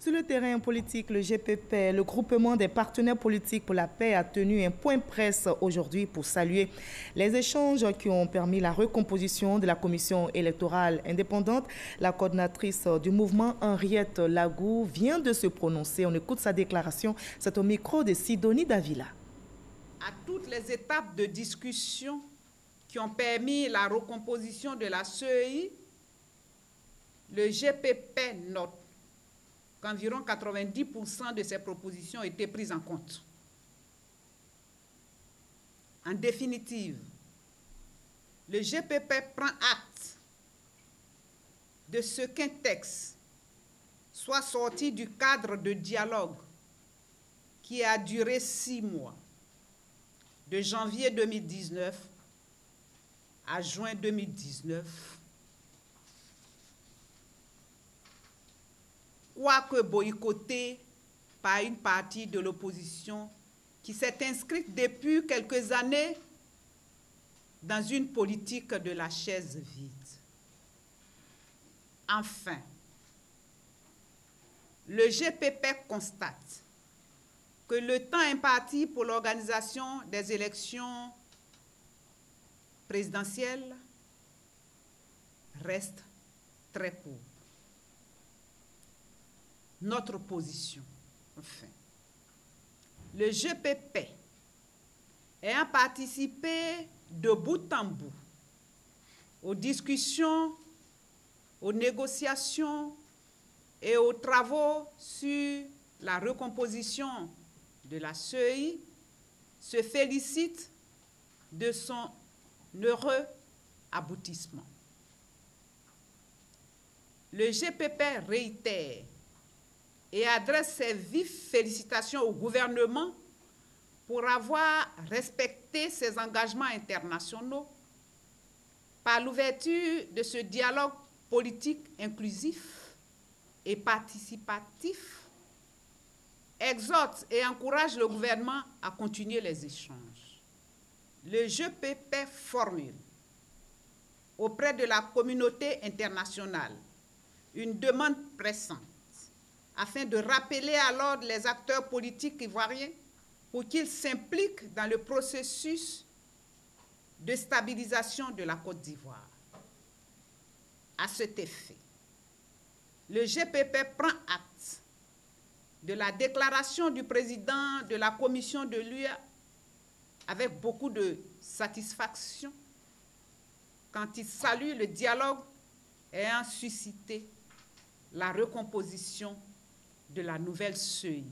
Sur le terrain politique, le GPP, le groupement des partenaires politiques pour la paix, a tenu un point presse aujourd'hui pour saluer les échanges qui ont permis la recomposition de la commission électorale indépendante. La coordinatrice du mouvement, Henriette Lagou, vient de se prononcer. On écoute sa déclaration. C'est au micro de Sidonie Davila. À toutes les étapes de discussion qui ont permis la recomposition de la CEI, le GPP note qu'environ 90% de ces propositions ont été prises en compte. En définitive, le GPP prend acte de ce qu'un texte soit sorti du cadre de dialogue qui a duré 6 mois, de janvier 2019 à juin 2019, quoique boycotté par une partie de l'opposition qui s'est inscrite depuis quelques années dans une politique de la chaise vide. Enfin, le GPP constate que le temps imparti pour l'organisation des élections présidentielles reste très court. Notre position, enfin. Le GPP ayant participé de bout en bout aux discussions, aux négociations et aux travaux sur la recomposition de la CEI, se félicite de son heureux aboutissement. Le GPP réitère et adresse ses vives félicitations au gouvernement pour avoir respecté ses engagements internationaux par l'ouverture de ce dialogue politique inclusif et participatif, exhorte et encourage le gouvernement à continuer les échanges. Le GPP formule auprès de la communauté internationale une demande pressante afin de rappeler à l'ordre les acteurs politiques ivoiriens pour qu'ils s'impliquent dans le processus de stabilisation de la Côte d'Ivoire. À cet effet, le GPP prend acte de la déclaration du président de la commission de l'UE avec beaucoup de satisfaction quand il salue le dialogue ayant suscité la recomposition de la nouvelle CEI.